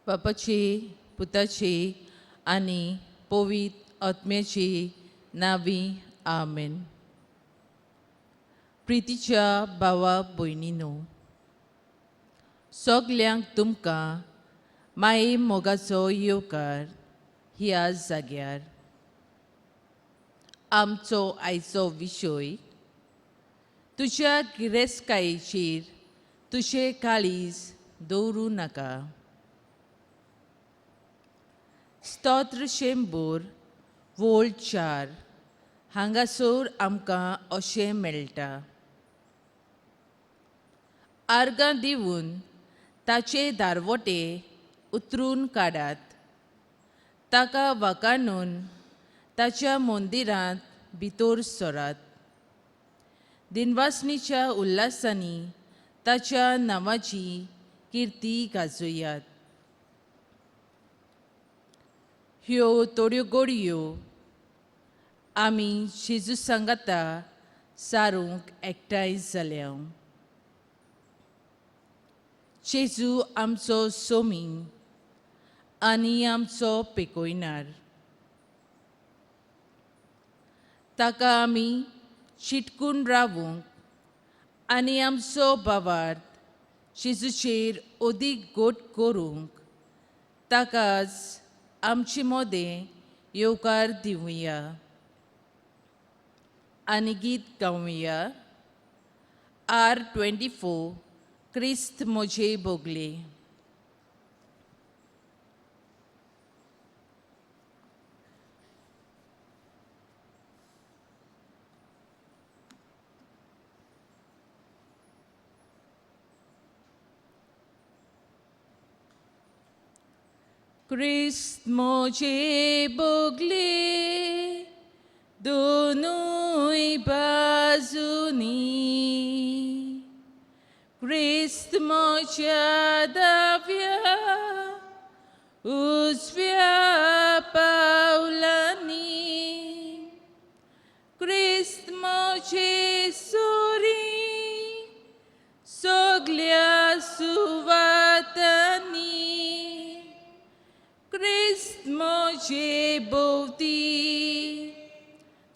बापाची पुताची आनी पवित्र आत्म्याची नावी आमेन. प्रितीच्या भावा भयणीनो, सगल्यांक तुमकां माये मोगाचो येवकार ह्या जाग्यार. आमचो आयचो विशय, तुज्या गिरेस्तकायेचेर तुजें काळीज दवरूं नाका. स्तोत्र शेंबूर वोळ 4 हांगासर आमकां अशें मेळटा. आर्गां दिवन ताचे दारवटे उतरून काडात. ताका वाकाणून ताच्या मंदिरांत भितर सरात. दिनवासनीच्या उल्हासांनी ताच्या नांवाची किर्ती गाजोयात. ह्यो थोड्यो घडयो आमी जेजू सांगाता सारूंक एकठांय जाल्या. जेजू आमचो सोमींग आनी आमचो पेकोयणार. ताका आमी चिटकून रावूंक आनी आमचो भावार्थ जेजूचेर अदीक घट करूंक ताकाच आमचे मोदें येवकार दिवया आनी गीत गावया. R24 क्रिस्त म्हजे बोगले. क्रिस्त म्हजे बोगले दोनूय बाजूनी. क्रिस्त म्हज्या दाव्या उजव्या पावलांनी. क्रिस्त म्हजे सोरी सगल्या सुवातांनी. क्रिस्त म्हजे भोवती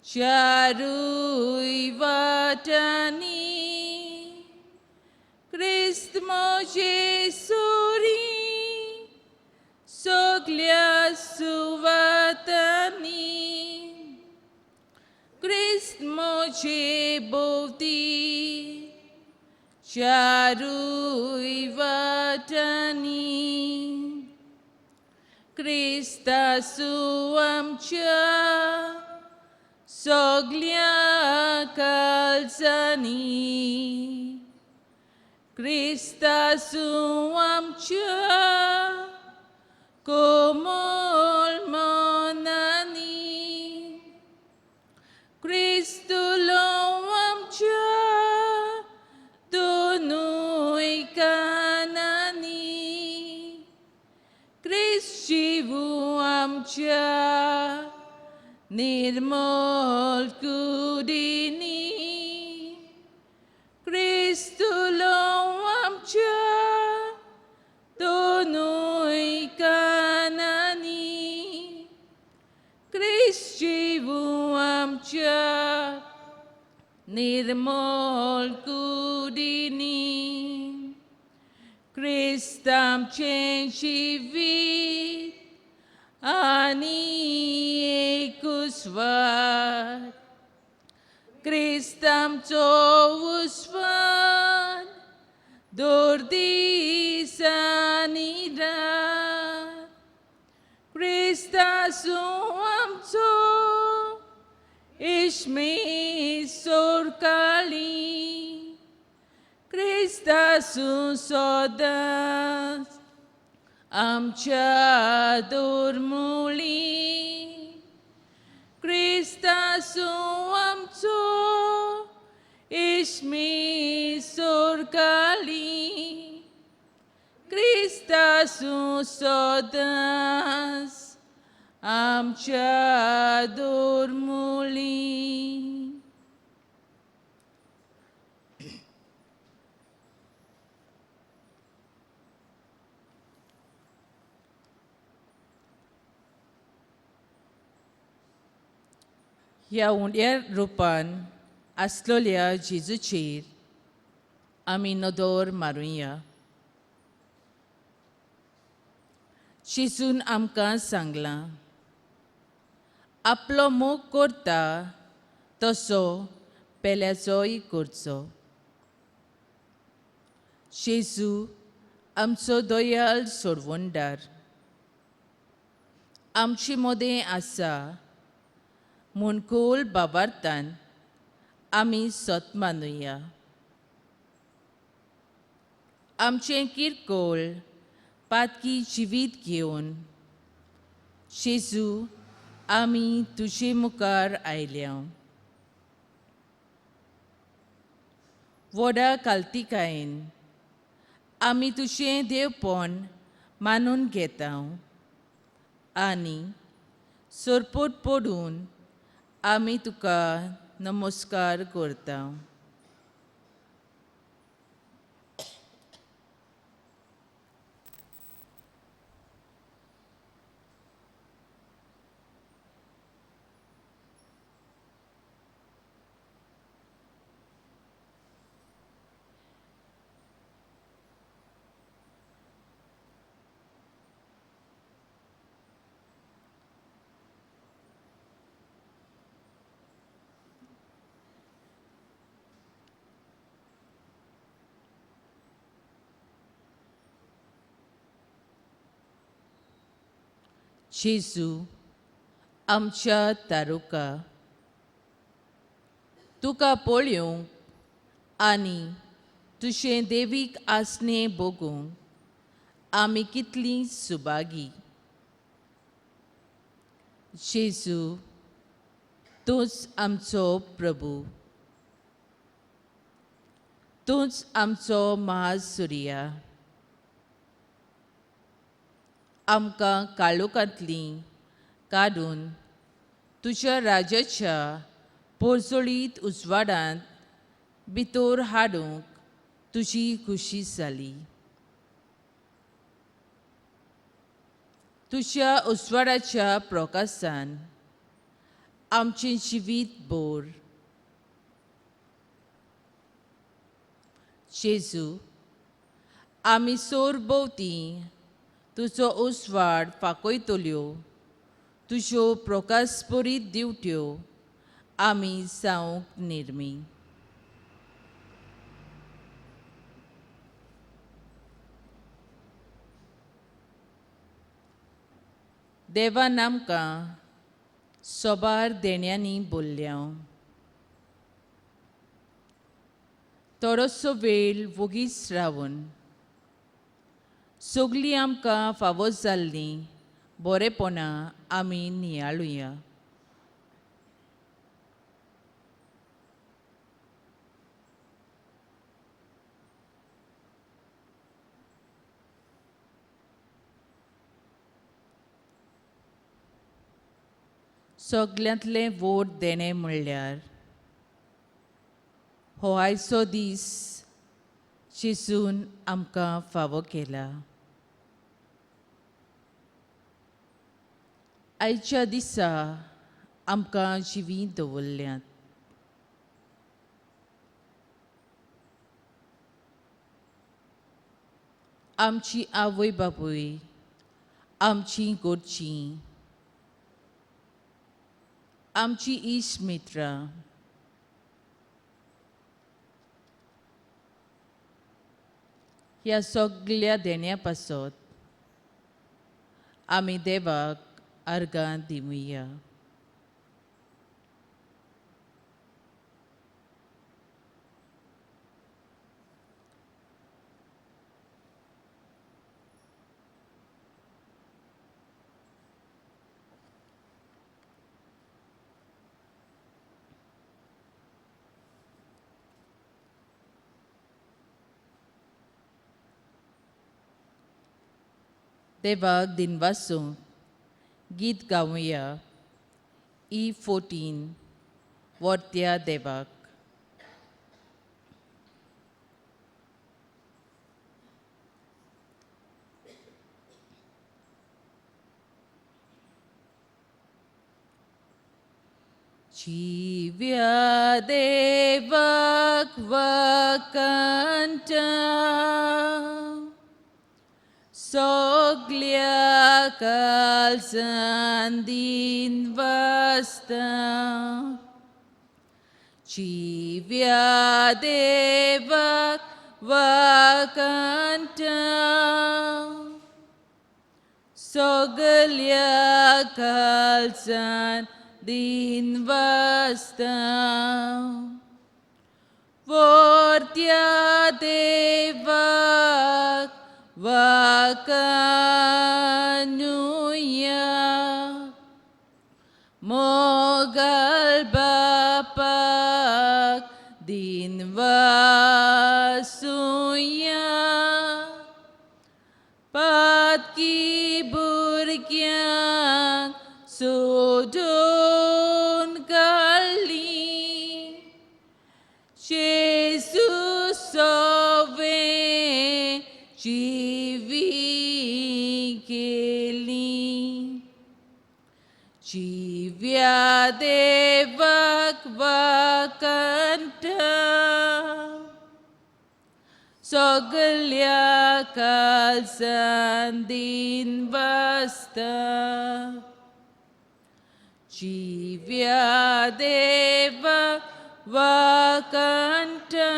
चारूय वाटांनी. क्रिस्त म्हजे सोरी सगल्या सुवातांनी. क्रिस्त म्हजे भोवती चारूय वाटांनी. क्रिस्तासू आमच्या सगल्या काळजांनी. क्रिस्तासू आमच्या कोमल मनांनी. क्रिस्तुलो आमच्या दोनूय कानांनी. क्रिस्त जिवू आमच्या निर्मल कुडींनी. क्रिस्तुलो आमच्या दोनूय कानांनी. क्रिस्त जिवू आमच्या निर्मल कुडींनी. क्रिस्त आमचें जिवीत आनी एकूसवार. क्रिस्त आमचो उस्वार दर दीस आनी रात. क्रिस्तासू आमचो इश्मी सोरकाली. क्रिस्तासू सदांच आमच्या दोरमुली. क्रिस्तासू आमचो इश्मी सोरकाली. क्रिस्तासू सदांच आमच्या दोरमुली. ह्या उंड्या रुपान आसलोल्या जेजूचेर आमी नदर मारुया. जेजून आमकां सांगलां, आपलो मोग करता तसो पेल्याचोय करचो. जेजू आमचो दयाल सोडवणदार, आमची मोदें आसा म्हूण खोल बाबार्थान आमी सत मानुया. आमचें किरकोळ पातकी जिवीत घेवन जेजू आमी तुजे मुखार आयल्या. व्हडा कालतिकायेन आमी तुजें देवपण मानून घेता आनी सरपोट पडून आमी तुका नमस्कार करता. जेजू आमच्या तारुका तुका पळोवंक आनी तुजें देवीक आसनें बगूंक आमी कितलीं सुभागी. जेजू तूंच आमचो प्रभू, तूंच आमचो महासुर्या. आमकां काळोखांतलीं काडून तुज्या राजाच्या पोरजोळीत उजवाडांत भितर हाडूंक तुजी खुशी जाली. तुज्या उजवाडाच्या प्रकाशान आमचें जिवीत भर. जेजू आमी सोर भोंवतीं तुजो उजवाड फांकयतल्यो, तुज्यो प्रकाशभरीत दिवट्यो आमी जावंक निर्मी. देवान आमकां सोबार देण्यांनी भरल्या. थोडोसो वेळ वगीच रावन सगळीं आमकां फावो जाल्लीं बरेपणां आमी नियाळुया. सगल्यांतलें व्हड देणें म्हणल्यार हो आयचो दीस जेजून आमकां फावो केला. आयच्या दिसा आमकां जिवीत दवरल्यांत. आमची आवय बापूय, आमचीं घरचीं, आमची इश्ट मित्रां, ह्या सगळ्या देण्या पासत आमी देवाक अर्गां दिवया. देवाक दिनवासूंक गीत गावया. E14 वर्त्या देवाक. Jivyadevak vakanta Soglia kalsandin vasta Jivyadevak vakanta Soglia kalsandin vasta Vortyadevak vakanuya Mogal bapak dinvasuya Patki burkyang sudun kali Jesus sove Jivikeli Jivyadevak vakanta Soglia kalsandin vasta Jivyadevak vakanta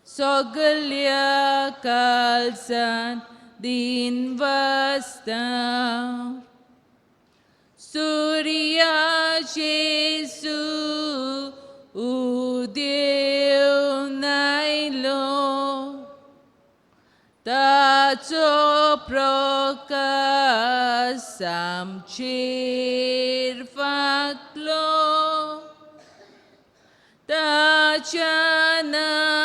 Soglia kalsandin vasta Surya Jesu udev nailo Tacho prokasam chirfaklo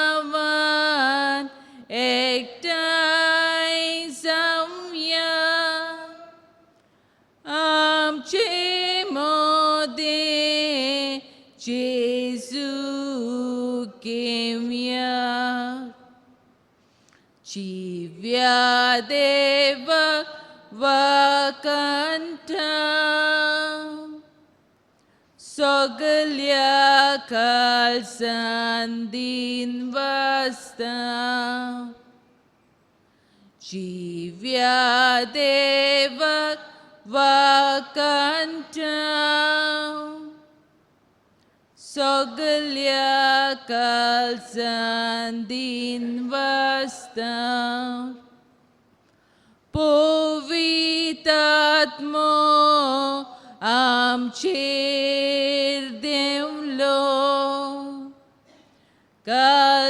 Tachanavan ektai samya Amche mode Jesu kemya Jivyadevak vakanta Soglia kalsandin vasta Jivyadevak vakanta Soglia kalsandin vasta Povitatmo amchirdemlo Kalsatamcha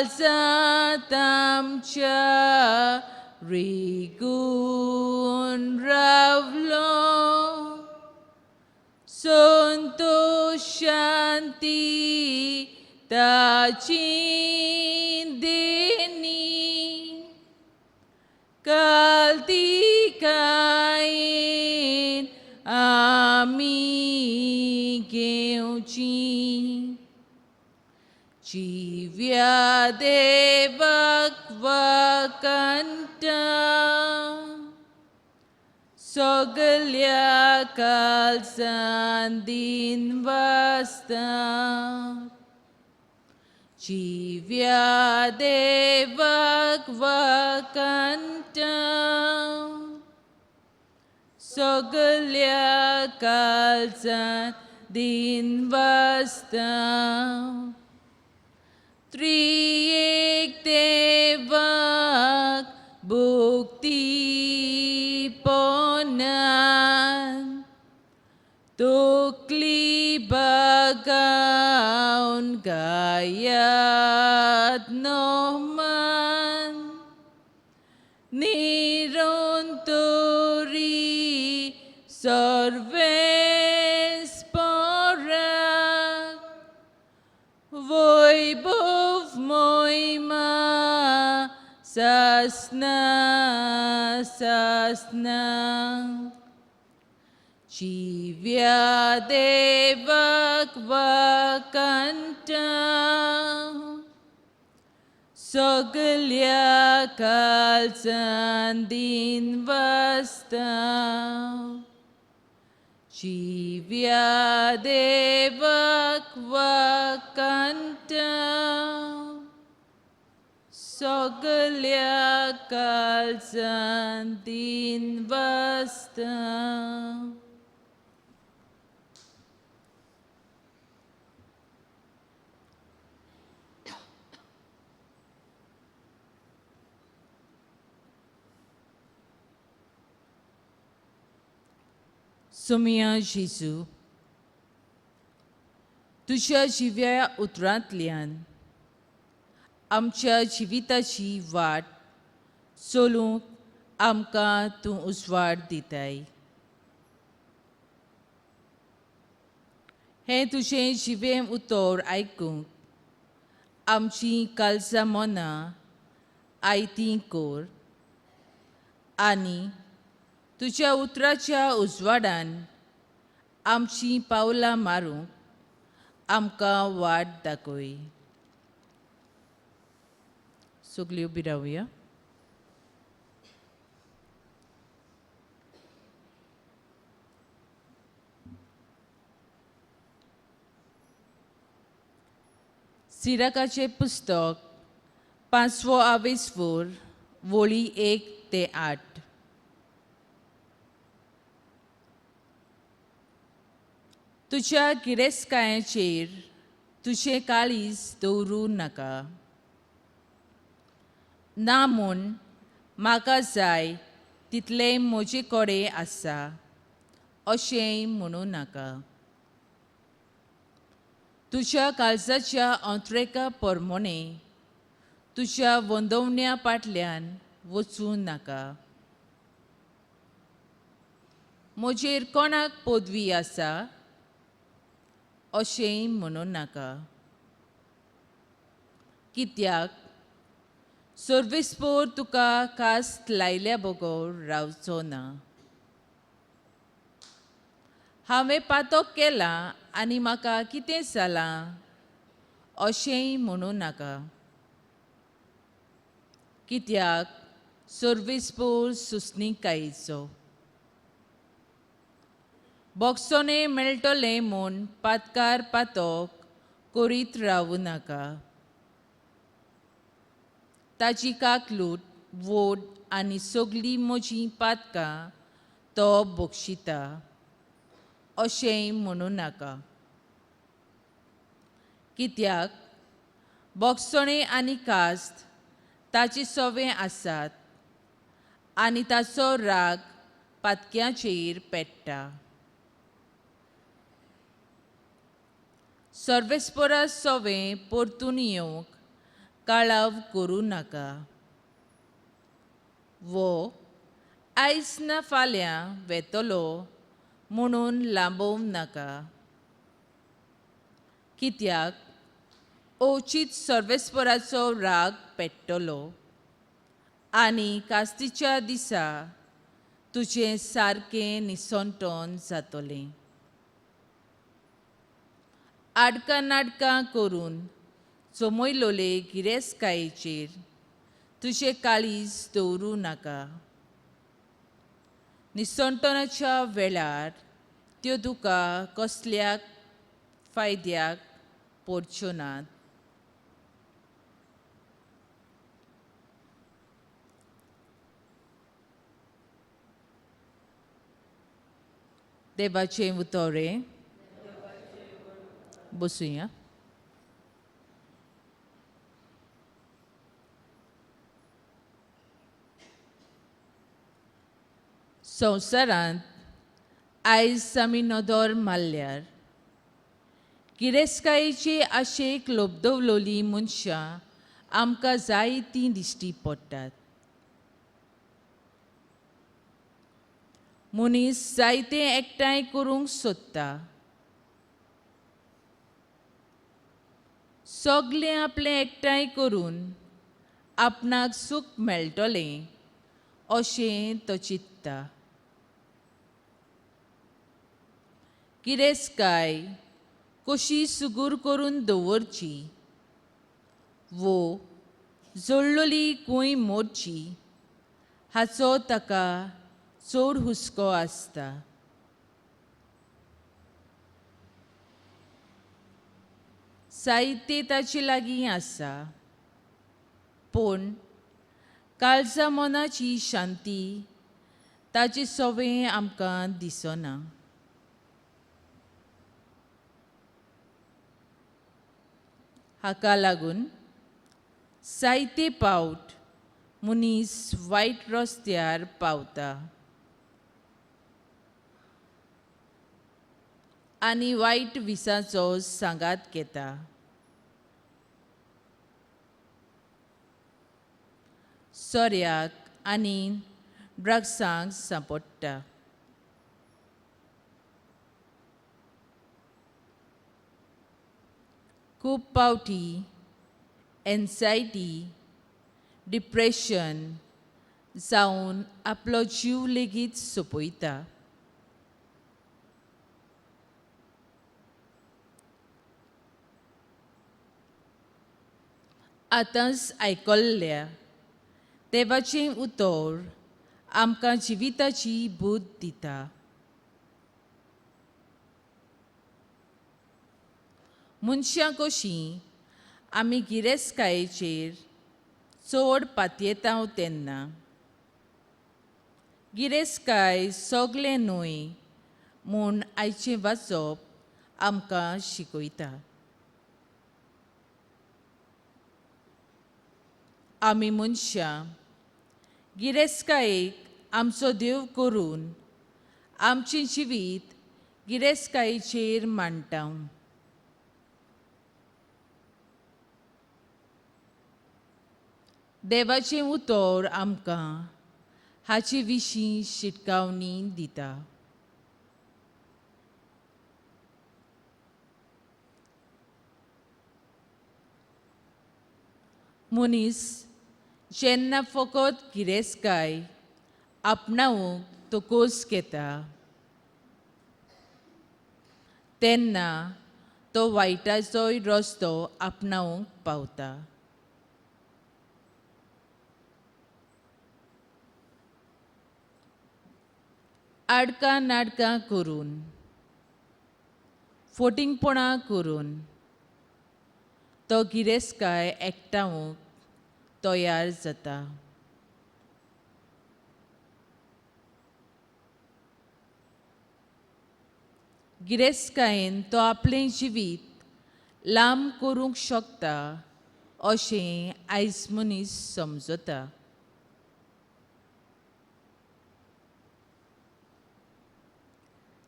rigun ravlo Santo Shanti Tachindeni Kaltikain Ami Geuchi Jivyadevak vakanta Soglia kalsandin vasta Jivyadevak vakanta Soglia kalsandin vasta Triek devak bukti ponan Tukli bagaun gayat noman Nironturi sorves porak Voibov moima sasna sasna Jivyadevak vakanta Soglia kalsandin vasta जीव्या देवक वकंठ सगल्या काळजांतीन वसता. सुमिया जेजू, तुझ्या जिव्या उतरांतल्यान आमच्या जिविताची वाट चलूंक आमकां तूं उजवाड दिताय. हें तुजें जिवें उतर आयकूंक आमचीं काळजां मनां आयतीं कोर आनी तुज्या उतराच्या उजवाडान आमचीं पावलां मारूंक आमकां वाट दाखय. सगळीं उबी रावया. सिराकाचें पुस्तक 5वो आवेसवोर वळी 1 ते 8. तुज्या गिरेस्तकायांचेर तुजें काळीज दवरूं नाका. ना म्हूण म्हाका जाय तितलें म्हजे कडेन आसा अशेंय म्हणूं नाका. तुज्या काळजाच्या अंतरेका पोरमोणे तुज्या वंदवण्या फाटल्यान वचूं नाका. म्हजेर कोणाक पदवी आसा अशेंय म्हणूं नाका. कित्याक सर्वेस्पोर तुका कास्त लायल्या बगर रावचो ना. हांवें पातक केलां आनी म्हाका कितें जालां अशेंय म्हणूं नाका. कित्याक सर्वेस्पोर सुस्निकायेचो. बोगसोने मेळटलें म्हूण पातकार पातक करीत रावूं नाका. ताची काकलूट वोट आनी सगळीं म्हजीं पातकां तो बोगशिता अशेंय म्हणूं नाका. कित्याक बोगसणे आनी कास्त ताचे सवें आसात आनी ताचो राग पातक्यांचेर पेट्टा. सर्वेस्पोरा सवें परतून येवंक काळाव करूं नाका. वो आयज ना फाल्यां वेतलो म्हणून लांबोवंक नाका. कित्याक ओचीत सर्वेस्पोराचो राग पेट्टलो आनी कास्तीच्या दिसा तुजें सारकें निसंतोन जातलें. आडकां नाडकां करून चमयलोले गिरेस्तकायेचेर तुजें काळीज दवरूं नाका. निसंतोनाच्या वेळार त्यो तुका कसल्याक फायद्याक पडच्यो नात. देवाचें उतोरें. बसूया. संवसारांत आयज आमी नदर मारल्यार गिरेस्तकायेचे आशेक लोबदवलोलीं मनशां आमकां जायतीं दिश्टी पडटात. मनीस जायतें एकठांय करूंक सोदता. सगळें आपलें एकठांय करून आपणाक सूख मेळटलें अशें तो चिंत्ता. गिरेस्तकाय कशी सुगूर करून दवरची वो जळलोली खूंय मोडची हाचो ताका चड हुस्को आसता. साहित्य ताचे लागीं आसा, पूण काळजा मनाची शांती ताची सवय आमकां दिसना. हाका लागून जायते फावट मनीस वायट रस्त्यार पावता आनी वायट विसाचो सांगात घेता. सोऱ्याक आनी ड्रग्सांक सांपडटा. खूब फावटी एन्झायटी, डिप्रेशन जावन आपलो जीव लेगीत सोंपयता. आतांच आयकल्ल्या देवाचें उतर आमकां जिविताची बूद दिता. मनशां कशीं आमी गिरेस्तकायेचेर चड पातयेतांव तेन्ना गिरेस्तकाय सगळें न्हय म्हूण आयचें वाचप आमकां शिकयता. आमी मनशां गिरेस्तकायेक आमचो देव करून आमचें जिवीत गिरेस्तकायेचेर मांडटा. देवाचें उतर आमकां हाचे विशीं शिटकावणी दिता. मनीस जेन्ना फकत गिरेस्तकाय आपणावंक तोकोस घेता तेन्ना तो वायटाचोय रस्तो आपणावंक पावता. आडकां नाडकां करून, फोटिंगपणां करून तो गिरेस्तकाय एकठांवंक तयार जाता. गिरेस्तकायेन तो आपलें जिवीत लांब करूंक शकता अशें आयज मनीस समजता.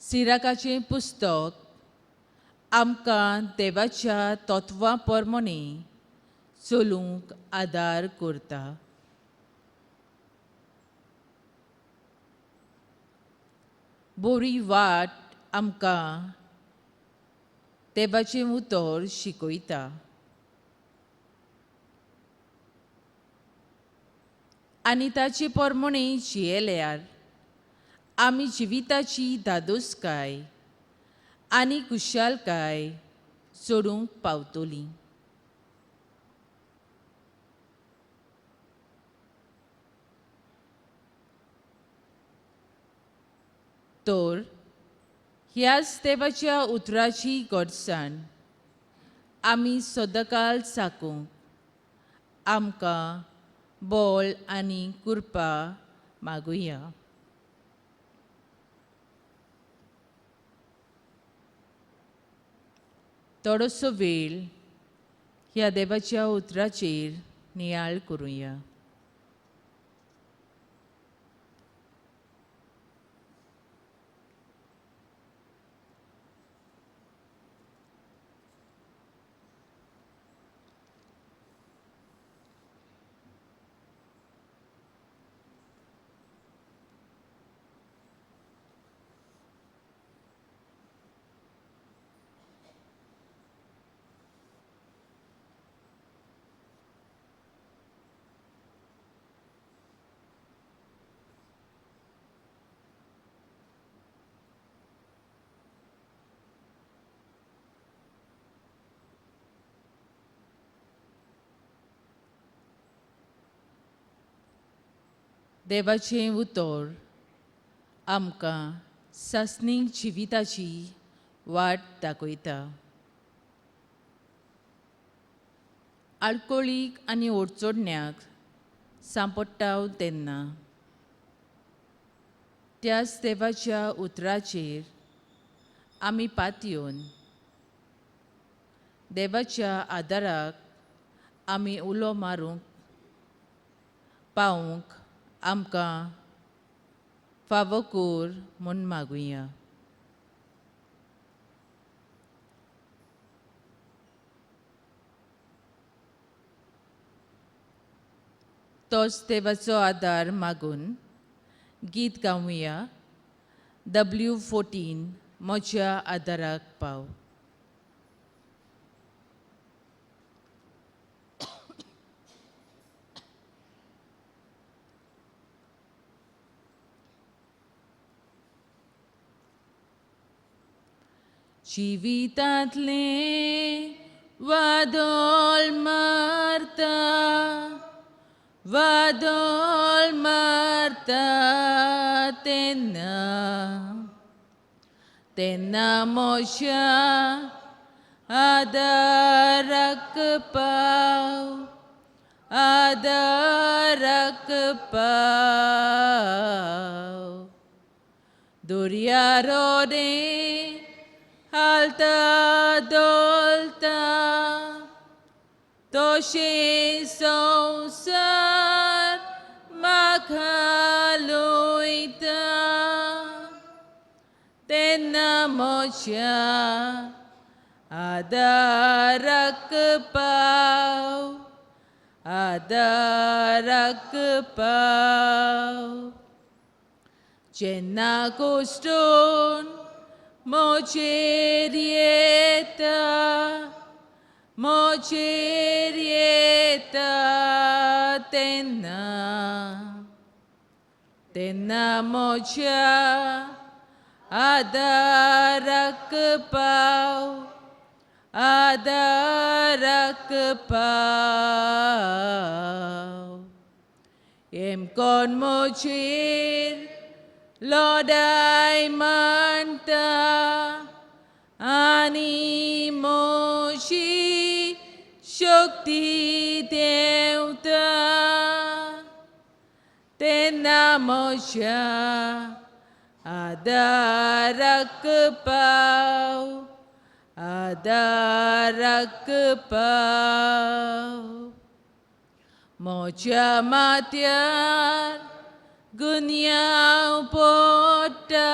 सिराकाचें पुस्तक आमकां देवाच्या तत्वां प्रमाणे चलूंक आदार करता. बरी वाट आमकां देवाचें उतर शिकयता. आनी ताचे प्रमाणे जियेल्यार आमी जिविताची धादोसकाय आनी खुशालकाय सोडूंक पावतलीं. तर ह्याच देवाच्या उतराची घडसाण आमी सदांकाळ साकूंक आमकां बळ आनी कृपा मागुया. थोडोसो वेळ ह्या देवाच्या उतराचेर नियाळ करुया. देवाचें उतर आमकां सासणीक जिविताची वाट दाखयता. आळकोळीक आनी ओडचोडण्याक सांपडटाव तेन्ना त्याच देवाच्या उतराचेर आमी पातयेवन देवाच्या आदाराक आमी उलो मारूंक पावूंक आमकां फावो कोर म्हूण मागुया. तोच देवाचो आदार मागून गीत गावुया. W14 म्हज्या आदाराक पाव. जिवितांतले वादोळ मारता तेन्ना म्हज्या आदाराक पाव दर्यार रे हालता दोलता तोशे संवसार म्हाका लोयता तेन्ना म्हज्या आदाराक पाव जेन्ना कोश्टोन म्हजेर येता तेन्ना म्हज्या आदाराक पाव हेम कोन म्हजेर लढाई मांडटा आनी म्हजी शक्ती देंवता तेन्ना म्हज्या आदाराक पाव म्हज्या माथ्यार गुन्यांव पडटा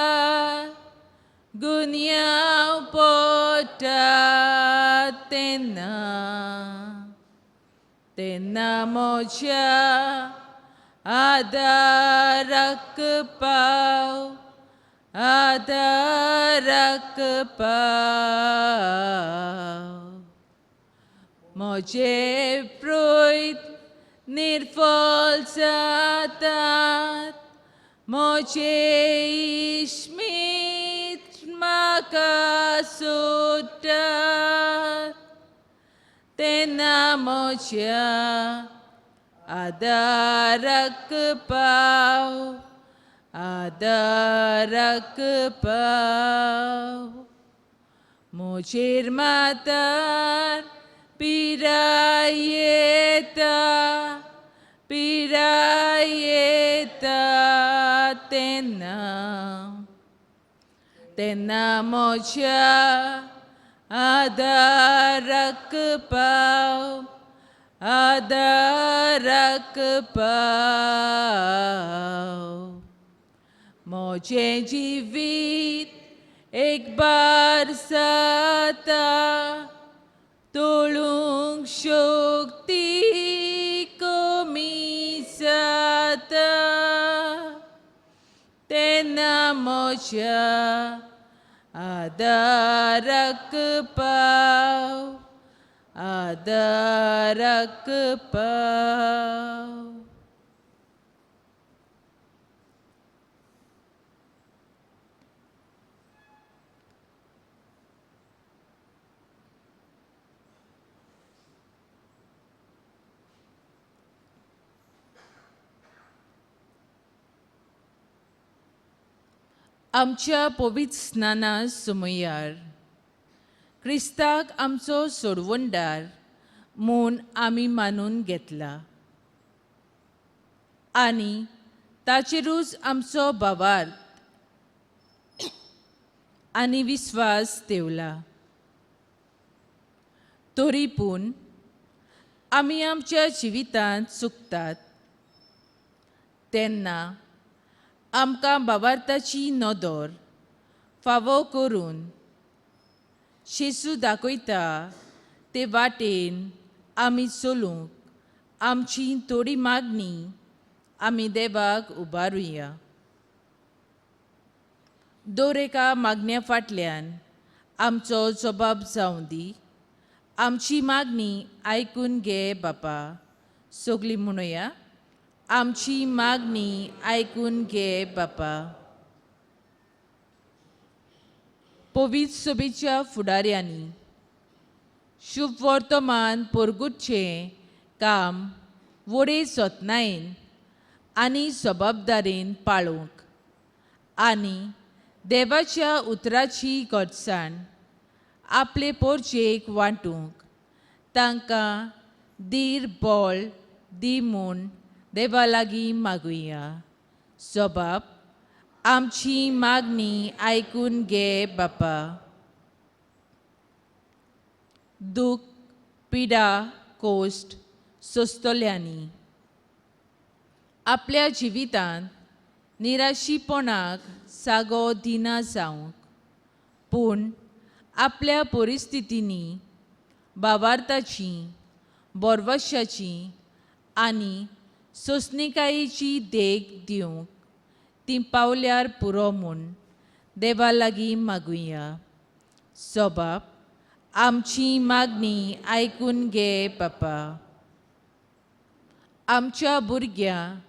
तेन्ना म्हज्या आदाराक पाव म्हजे प्रयत्न निर्फल जातात म्हजे इश्मीत म्हाका सोडटात तेन्ना म्हज्या आदाराक पाव म्हजेर मातार पिराय येता तेन्ना म्हज्या आदाराक पाव म्हजें जिवीत एक बार जाता तोळूंक शक्ती कमी जाता तेन्ना म्हज्या आदाराक पाव आमच्या पवित्र स्नाना समयार क्रिस्ताक आमचो सोडवणदार म्हूण आमी मानून घेतला आनी ताचेरूच आमचो भावार्थ आनी विस्वास देवला. तरी पूण आमी आमच्या जिवितांत चुकतात तेन्ना आमकां भावार्थाची नदर फावो करून जेजू दाखयता ते वाटेन आमी चलूंक आमची थोडी मागणी आमी देवाक उबारुया. दर एका मागण्या फाटल्यान आमचो जबाब जावं दी. आमची मागणी आयकून घे बापा. सगळीं म्हणुया, आमची मागणी आयकून घे बापा. पवित्र सभेच्या फुडाऱ्यांनी शुभ वर्तमान परगुटचें काम व्हडे जतनायेन आनी जबाबदारेन पाळूंक आनी देवाच्या उतराची घटसाण आपले पोरचेक वांटूंक तांकां धीर बळ दी म्हूण देवा लागीं मागुया. जबाब: आमची मागणी आयकून घे बापा. दूख, पिडा, कोश्ट सोंसतल्यांनी आपल्या जिवितांत निराशीपणाक जागो दिना जावंक पूण आपल्या परिस्थितींनी भावार्थाची, बोरवश्याची आनी सोंसणीकायेची देख दिवंक तीं पावल्यार पुरो म्हूण देवा लागीं मागुया. जबाब: आमची मागणी आयकून घे बापा. आमच्या भुरग्यां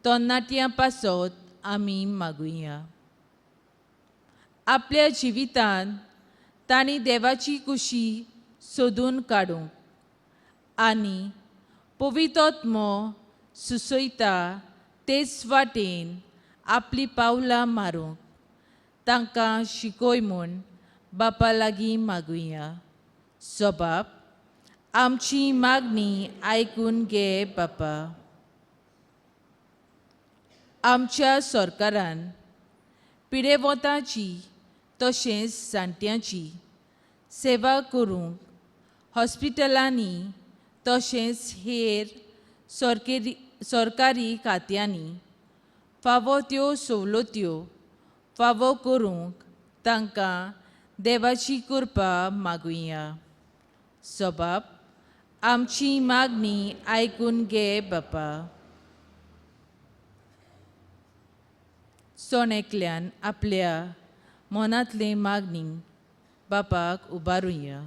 तरणाट्यां पासत आमी मागुया. आपल्या जिवितांत तांणी देवाची कुशी सोदून काडूंक आनी पवित्र आत्मो सुचयता तेच वाटेन आपलीं पावलां मारूंक तांकां शिकय म्हूण बापा लागीं मागुया. जबाब: आमची मागणी आयकून घे बापा. आमच्या सरकारान पिडेवंतांची तशेंच जाणट्यांची सेवा करूंक हॉस्पिटलांनी तशेंच हेर सरकारी खात्यांनी फावो त्यो सवलत्यो फावो करूंक तांकां देवाची कृपा मागुया. जबाब: आमची मागणी आयकून घे बापा. सोनेकल्यान आपल्या मनांतले मागणी बापाक उबारुया.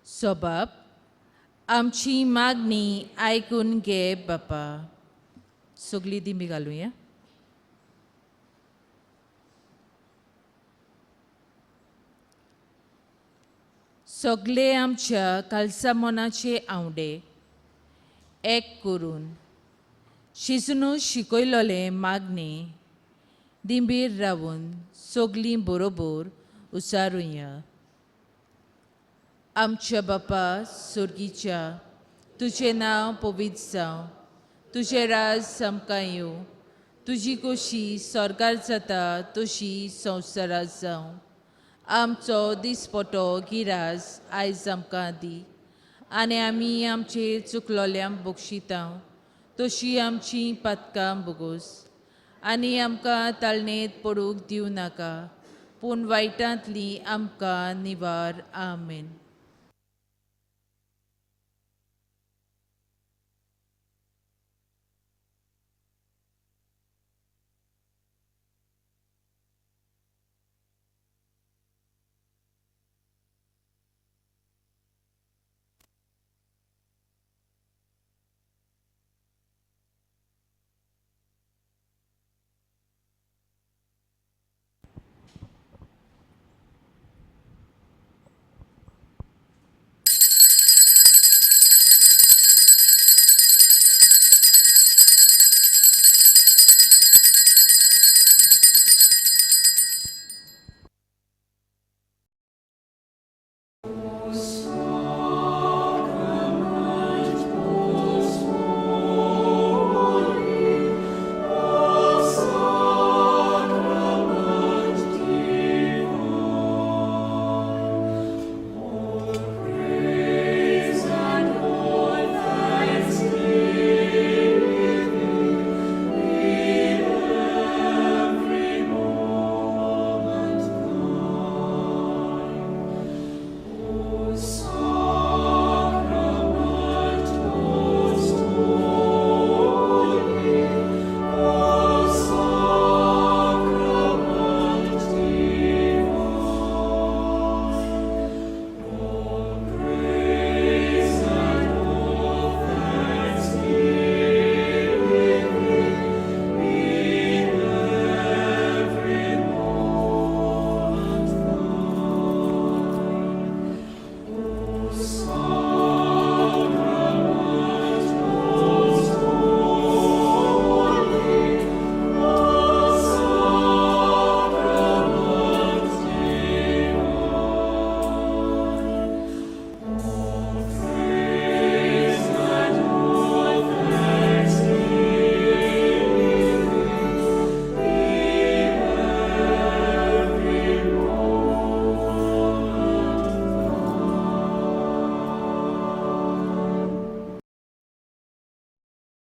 जबाब: आमची मागणी आयकून घे बापा. सगळीं दिमी घालुया. सगळे आमच्या खालसा मनाचे आवडे एक करून जेजून शिकयलोले मागणे दिंबीर रावून सगळीं बरोबर उचारुया. आमच्या बापा सुर्गीच्या, तुजें नांव पवित्र जावं. तुजें राज आमकां येवं. तुजी खोशी स्वर्गार जाता तशी संवसारांत जावं. आमचो दिसपटो गिरास आयज आमकां दी आनी आमी आमचेर चुकलोल्यांक बक्षितांव तशी आमची पातकां बोगोस आनी आमकां ताळणेंत पडूंक दिवं नाका पूण वायटांतली आमकां निवार. आमेन.